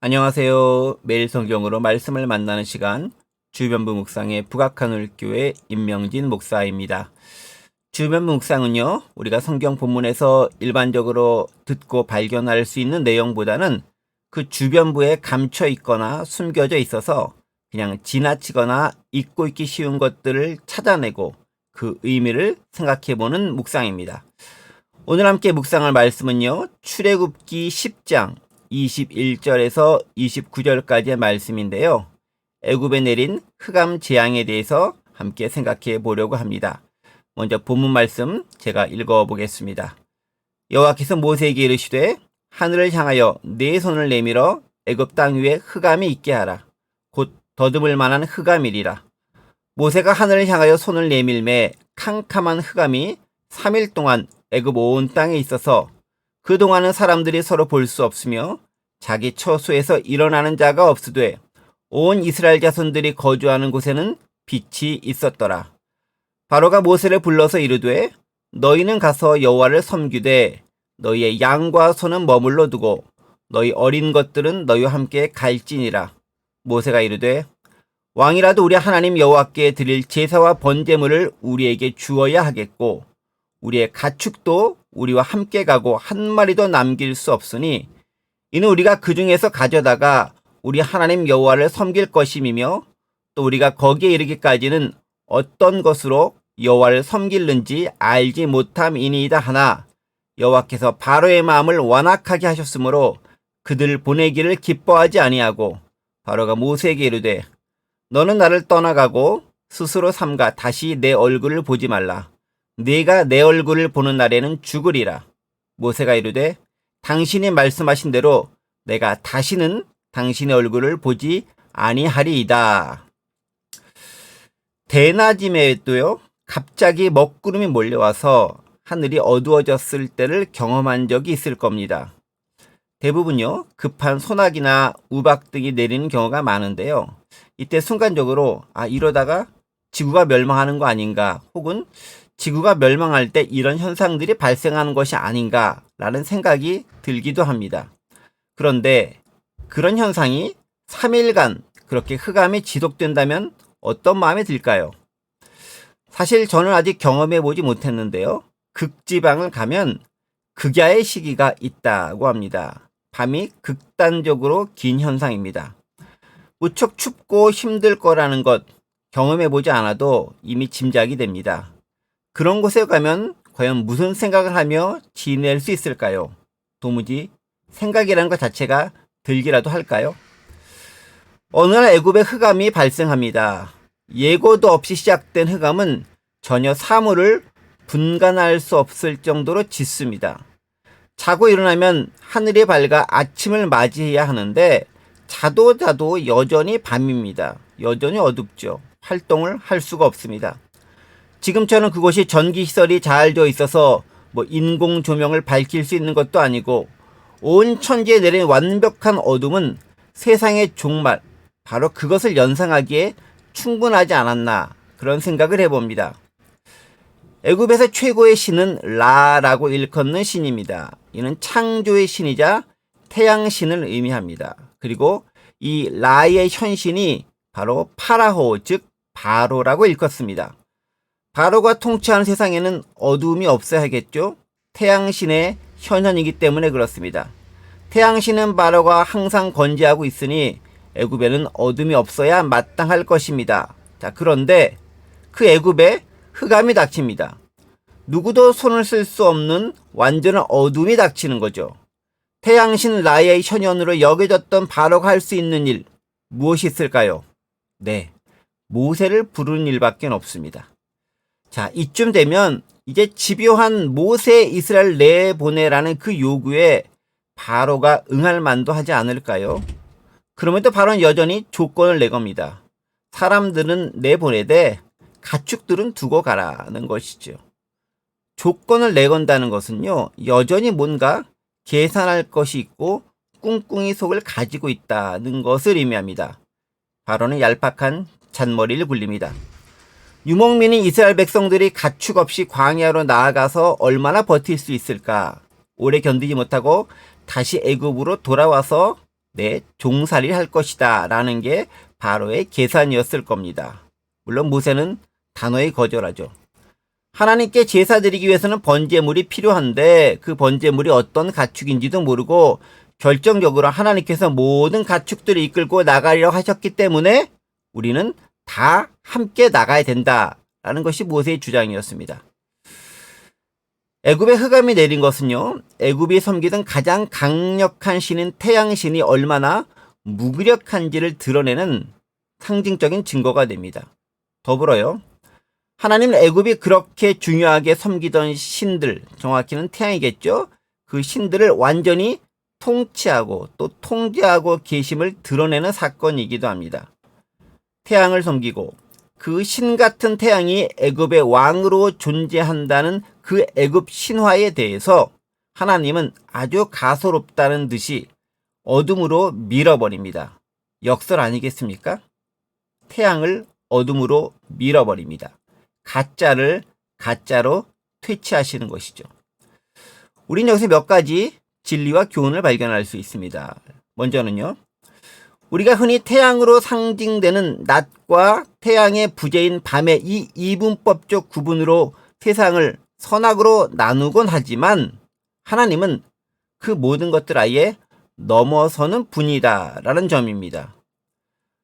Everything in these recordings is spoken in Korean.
안녕하세요. 매일 성경으로 말씀을 만나는 시간 주변부 묵상의 북악한울교회 임명진 목사입니다. 주변부 묵상은요, 우리가 성경 본문에서 일반적으로 듣고 발견할 수 있는 내용보다는 그 주변부에 감춰 있거나 숨겨져 있어서 그냥 지나치거나 잊고 있기 쉬운 것들을 찾아내고 그 의미를 생각해보는 묵상입니다. 오늘 함께 묵상할 말씀은요, 출애굽기 10장 21절에서 29절까지의 말씀인데요. 애굽에 내린 흑암 재앙에 대해서 함께 생각해 보려고 합니다. 먼저 본문 말씀 제가 읽어보겠습니다. 여호와께서 모세에게 이르시되 하늘을 향하여 네 손을 내밀어 애굽 땅 위에 흑암이 있게 하라. 곧 더듬을 만한 흑암이리라. 모세가 하늘을 향하여 손을 내밀매 캄캄한 흑암이 3일 동안 애굽 온 땅에 있어서 그동안은 사람들이 서로 볼 수 없으며 자기 처소에서 일어나는 자가 없으되 온 이스라엘 자손들이 거주하는 곳에는 빛이 있었더라. 바로가 모세를 불러서 이르되 너희는 가서 여호와를 섬기되 너희의 양과 소는 머물러 두고 너희 어린 것들은 너희와 함께 갈지니라. 모세가 이르되 왕이라도 우리 하나님 여호와께 드릴 제사와 번제물을 우리에게 주어야 하겠고 우리의 가축도 우리와 함께 가고 한 마리도 남길 수 없으니 이는 우리가 그 중에서 가져다가 우리 하나님 여호와를 섬길 것임이며 또 우리가 거기에 이르기까지는 어떤 것으로 여호와를 섬길는지 알지 못함이니이다 하나 여호와께서 바로의 마음을 완악하게 하셨으므로 그들 보내기를 기뻐하지 아니하고 바로가 모세에게 이르되 너는 나를 떠나가고 스스로 삼가 다시 내 얼굴을 보지 말라. 네가 내 얼굴을 보는 날에는 죽으리라. 모세가 이르되 당신이 말씀하신 대로 내가 다시는 당신의 얼굴을 보지 아니하리이다. 대낮임에도요, 갑자기 먹구름이 몰려와서 하늘이 어두워졌을 때를 경험한 적이 있을 겁니다. 대부분요, 급한 소나기나 우박 등이 내리는 경우가 많은데요. 이때 순간적으로 이러다가 지구가 멸망하는 거 아닌가, 혹은 지구가 멸망할 때 이런 현상들이 발생하는 것이 아닌가라는 생각이 들기도 합니다. 그런데 그런 현상이 3일간 그렇게 흑암이 지속된다면 어떤 마음이 들까요? 사실 저는 아직 경험해 보지 못했는데요. 극지방을 가면 극야의 시기가 있다고 합니다. 밤이 극단적으로 긴 현상입니다. 무척 춥고 힘들 거라는 것 경험해 보지 않아도 이미 짐작이 됩니다. 그런 곳에 가면 과연 무슨 생각을 하며 지낼 수 있을까요? 도무지 생각이라는 것 자체가 들기라도 할까요? 어느 날 애굽에 흑암이 발생합니다. 예고도 없이 시작된 흑암은 전혀 사물을 분간할 수 없을 정도로 짙습니다. 자고 일어나면 하늘이 밝아 아침을 맞이해야 하는데 자도 여전히 밤입니다. 여전히 어둡죠. 활동을 할 수가 없습니다. 지금처럼 그곳이 전기시설이 잘 되어 있어서 인공 조명을 밝힐 수 있는 것도 아니고 온 천지에 내린 완벽한 어둠은 세상의 종말, 바로 그것을 연상하기에 충분하지 않았나 그런 생각을 해봅니다. 애굽에서 최고의 신은 라라고 일컫는 신입니다. 이는 창조의 신이자 태양신을 의미합니다. 그리고 이 라의 현신이 바로 파라호, 즉 바로라고 일컫습니다. 바로가 통치하는 세상에는 어두움이 없어야겠죠. 태양신의 현현이기 때문에 그렇습니다. 태양신은 바로가 항상 건재하고 있으니 애굽에는 어둠이 없어야 마땅할 것입니다. 자, 그런데 그 애굽에 흑암이 닥칩니다. 누구도 손을 쓸 수 없는 완전한 어둠이 닥치는 거죠. 태양신 라의 현현으로 여겨졌던 바로가 할 수 있는 일 무엇이 있을까요? 네, 모세를 부르는 일밖에 없습니다. 자, 이쯤 되면 이제 집요한 모세 이스라엘 내보내라는 그 요구에 바로가 응할 만도 하지 않을까요? 그럼에도 바로는 여전히 조건을 내겁니다. 사람들은 내보내되 가축들은 두고 가라는 것이죠. 조건을 내건다는 것은요, 여전히 뭔가 계산할 것이 있고 꿍꿍이 속을 가지고 있다는 것을 의미합니다. 바로는 얄팍한 잔머리를 굴립니다. 유목민인 이스라엘 백성들이 가축 없이 광야로 나아가서 얼마나 버틸 수 있을까? 오래 견디지 못하고 다시 애굽으로 돌아와서 내 종살이를 할 것이다 라는 게 바로의 계산이었을 겁니다. 물론 모세는 단호히 거절하죠. 하나님께 제사 드리기 위해서는 번제물이 필요한데 그 번제물이 어떤 가축인지도 모르고 결정적으로 하나님께서 모든 가축들을 이끌고 나가리라고 하셨기 때문에 우리는 다 함께 나가야 된다라는 것이 모세의 주장이었습니다. 애굽에 흑암이 내린 것은요, 애굽이 섬기던 가장 강력한 신인 태양신이 얼마나 무기력한지를 드러내는 상징적인 증거가 됩니다. 더불어요, 하나님은 애굽이 그렇게 중요하게 섬기던 신들, 정확히는 태양이겠죠? 그 신들을 완전히 통치하고 또 통제하고 계심을 드러내는 사건이기도 합니다. 태양을 섬기고 그 신 같은 태양이 애굽의 왕으로 존재한다는 그 애굽 신화에 대해서 하나님은 아주 가소롭다는 듯이 어둠으로 밀어버립니다. 역설 아니겠습니까? 태양을 어둠으로 밀어버립니다. 가짜를 가짜로 퇴치하시는 것이죠. 우린 여기서 몇 가지 진리와 교훈을 발견할 수 있습니다. 먼저는요, 우리가 흔히 태양으로 상징되는 낮과 태양의 부재인 밤의 이 이분법적 구분으로 세상을 선악으로 나누곤 하지만 하나님은 그 모든 것들 아예 넘어서는 분이다라는 점입니다.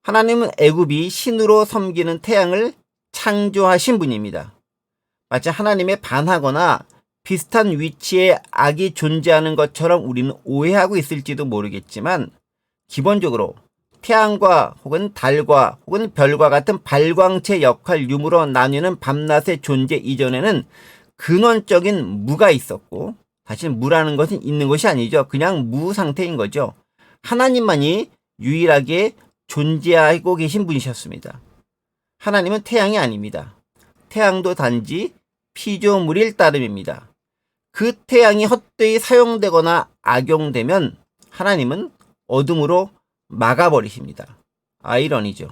하나님은 애굽이 신으로 섬기는 태양을 창조하신 분입니다. 마치 하나님에 반하거나 비슷한 위치에 악이 존재하는 것처럼 우리는 오해하고 있을지도 모르겠지만 기본적으로 태양과 혹은 달과 혹은 별과 같은 발광체 역할 유무로 나뉘는 밤낮의 존재 이전에는 근원적인 무가 있었고, 사실 무라는 것은 있는 것이 아니죠. 그냥 무 상태인 거죠. 하나님만이 유일하게 존재하고 계신 분이셨습니다. 하나님은 태양이 아닙니다. 태양도 단지 피조물일 따름입니다. 그 태양이 헛되이 사용되거나 악용되면 하나님은 어둠으로 막아버리십니다. 아이러니죠.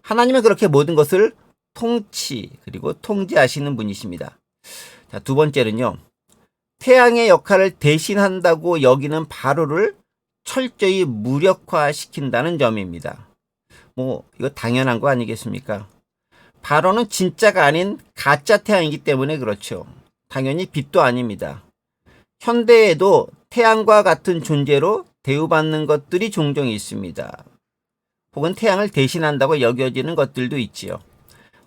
하나님은 그렇게 모든 것을 통치 그리고 통제하시는 분이십니다. 자, 두 번째는요, 태양의 역할을 대신한다고 여기는 바로를 철저히 무력화시킨다는 점입니다. 이거 당연한 거 아니겠습니까? 바로는 진짜가 아닌 가짜 태양이기 때문에 그렇죠. 당연히 빛도 아닙니다. 현대에도 태양과 같은 존재로 대우받는 것들이 종종 있습니다. 혹은 태양을 대신한다고 여겨지는 것들도 있지요.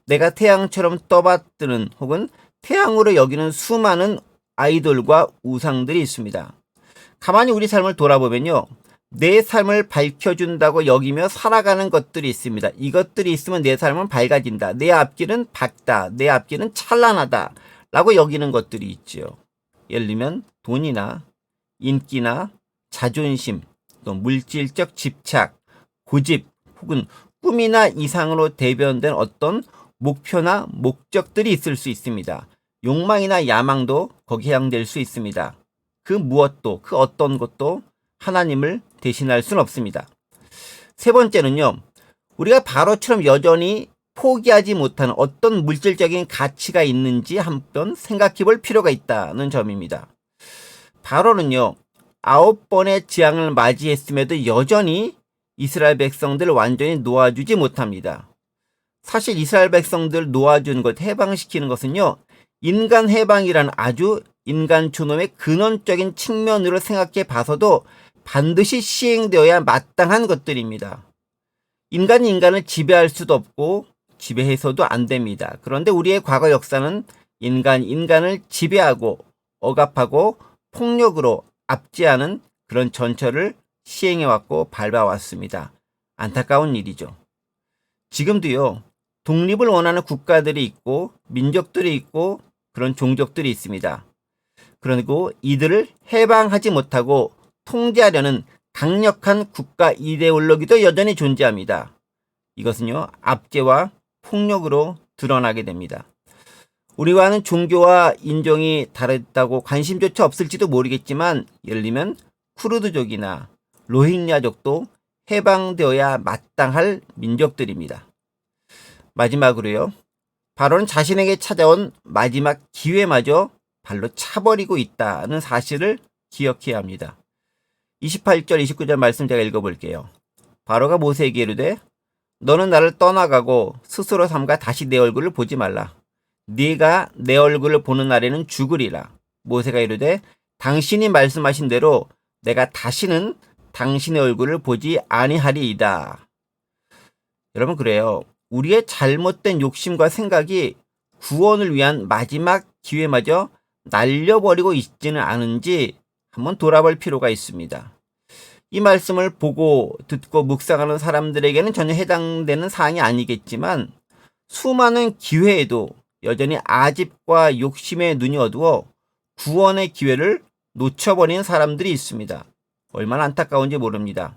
내가 태양처럼 떠받드는 혹은 태양으로 여기는 수많은 아이돌과 우상들이 있습니다. 가만히 우리 삶을 돌아보면요, 내 삶을 밝혀준다고 여기며 살아가는 것들이 있습니다. 이것들이 있으면 내 삶은 밝아진다. 내 앞길은 밝다. 내 앞길은 찬란하다. 라고 여기는 것들이 있죠. 예를 들면 돈이나 인기나 자존심, 또 물질적 집착, 고집, 혹은 꿈이나 이상으로 대변된 어떤 목표나 목적들이 있을 수 있습니다. 욕망이나 야망도 거기에 해당될 수 있습니다. 그 무엇도, 그 어떤 것도 하나님을 대신할 수는 없습니다. 세 번째는요, 우리가 바로처럼 여전히 포기하지 못하는 어떤 물질적인 가치가 있는지 한번 생각해 볼 필요가 있다는 점입니다. 바로는요, 9번의 재앙을 맞이했음에도 여전히 이스라엘 백성들을 완전히 놓아주지 못합니다. 사실 이스라엘 백성들 놓아준 것, 해방시키는 것은요, 인간 해방이라는 아주 인간 존엄의 근원적인 측면으로 생각해 봐서도 반드시 시행되어야 마땅한 것들입니다. 인간이 인간을 지배할 수도 없고 지배해서도 안 됩니다. 그런데 우리의 과거 역사는 인간을 지배하고 억압하고 폭력으로 압제하는 그런 전철을 시행해왔고 밟아왔습니다. 안타까운 일이죠. 지금도요, 독립을 원하는 국가들이 있고 민족들이 있고 그런 종족들이 있습니다. 그리고 이들을 해방하지 못하고 통제하려는 강력한 국가 이데올로기도 여전히 존재합니다. 이것은요, 압제와 폭력으로 드러나게 됩니다. 우리와는 종교와 인종이 다르다고 관심조차 없을지도 모르겠지만, 예를 들면 쿠르드족이나 로힝야족도 해방되어야 마땅할 민족들입니다. 마지막으로요, 바로는 자신에게 찾아온 마지막 기회마저 발로 차버리고 있다는 사실을 기억해야 합니다. 28절 29절 말씀 제가 읽어볼게요. 바로가 모세에게 이르되 너는 나를 떠나가고 스스로 삼가 다시 내 얼굴을 보지 말라. 네가 내 얼굴을 보는 날에는 죽으리라. 모세가 이르되 당신이 말씀하신 대로 내가 다시는 당신의 얼굴을 보지 아니하리이다. 여러분, 그래요. 우리의 잘못된 욕심과 생각이 구원을 위한 마지막 기회마저 날려버리고 있지는 않은지 한번 돌아볼 필요가 있습니다. 이 말씀을 보고 듣고 묵상하는 사람들에게는 전혀 해당되는 사항이 아니겠지만 수많은 기회에도 여전히 아집과 욕심의 눈이 어두워 구원의 기회를 놓쳐버리는 사람들이 있습니다. 얼마나 안타까운지 모릅니다.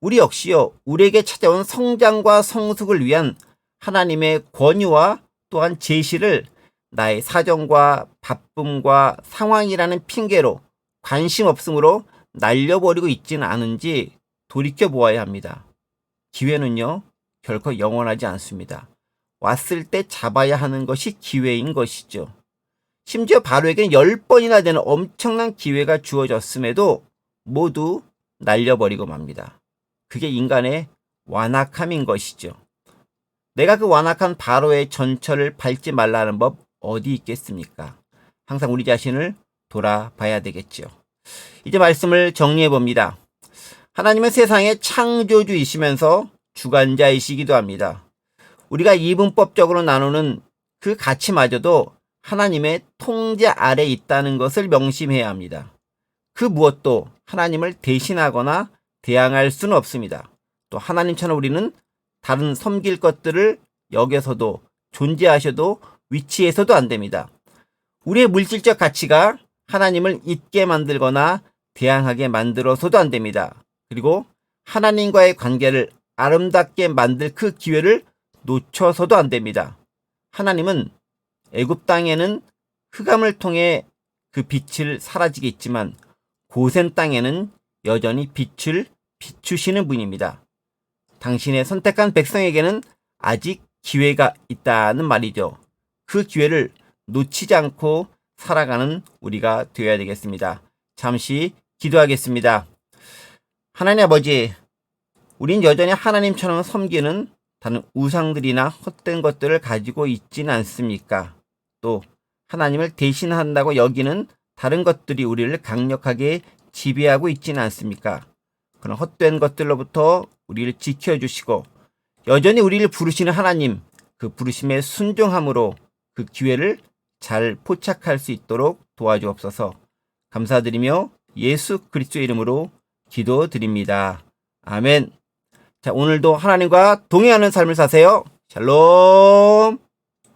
우리 역시요, 우리에게 찾아온 성장과 성숙을 위한 하나님의 권유와 또한 제시를 나의 사정과 바쁨과 상황이라는 핑계로 관심 없음으로 날려버리고 있지는 않은지 돌이켜보아야 합니다. 기회는요, 결코 영원하지 않습니다. 왔을 때 잡아야 하는 것이 기회인 것이죠. 심지어 바로에게는 10번이나 되는 엄청난 기회가 주어졌음에도 모두 날려버리고 맙니다. 그게 인간의 완악함인 것이죠. 내가 그 완악한 바로의 전철을 밟지 말라는 법 어디 있겠습니까? 항상 우리 자신을 돌아봐야 되겠죠. 이제 말씀을 정리해 봅니다. 하나님은 세상의 창조주이시면서 주관자이시기도 합니다. 우리가 이분법적으로 나누는 그 가치마저도 하나님의 통제 아래 있다는 것을 명심해야 합니다. 그 무엇도 하나님을 대신하거나 대항할 수는 없습니다. 또 하나님처럼 우리는 다른 섬길 것들을 여겨서도 존재하셔도 위치해서도 안 됩니다. 우리의 물질적 가치가 하나님을 잊게 만들거나 대항하게 만들어서도 안 됩니다. 그리고 하나님과의 관계를 아름답게 만들 그 기회를 놓쳐서도 안 됩니다. 하나님은 애굽 땅에는 흑암을 통해 그 빛을 사라지게 했지만 고센 땅에는 여전히 빛을 비추시는 분입니다. 당신의 선택한 백성에게는 아직 기회가 있다는 말이죠. 그 기회를 놓치지 않고 살아가는 우리가 되어야 되겠습니다. 잠시 기도하겠습니다. 하나님 아버지, 우린 여전히 하나님처럼 섬기는 다른 우상들이나 헛된 것들을 가지고 있지는 않습니까? 또 하나님을 대신한다고 여기는 다른 것들이 우리를 강력하게 지배하고 있지는 않습니까? 그런 헛된 것들로부터 우리를 지켜주시고 여전히 우리를 부르시는 하나님, 그 부르심에 순종함으로 그 기회를 잘 포착할 수 있도록 도와주옵소서. 감사드리며 예수 그리스도의 이름으로 기도드립니다. 아멘. 자, 오늘도 하나님과 동행하는 삶을 사세요. 샬롬.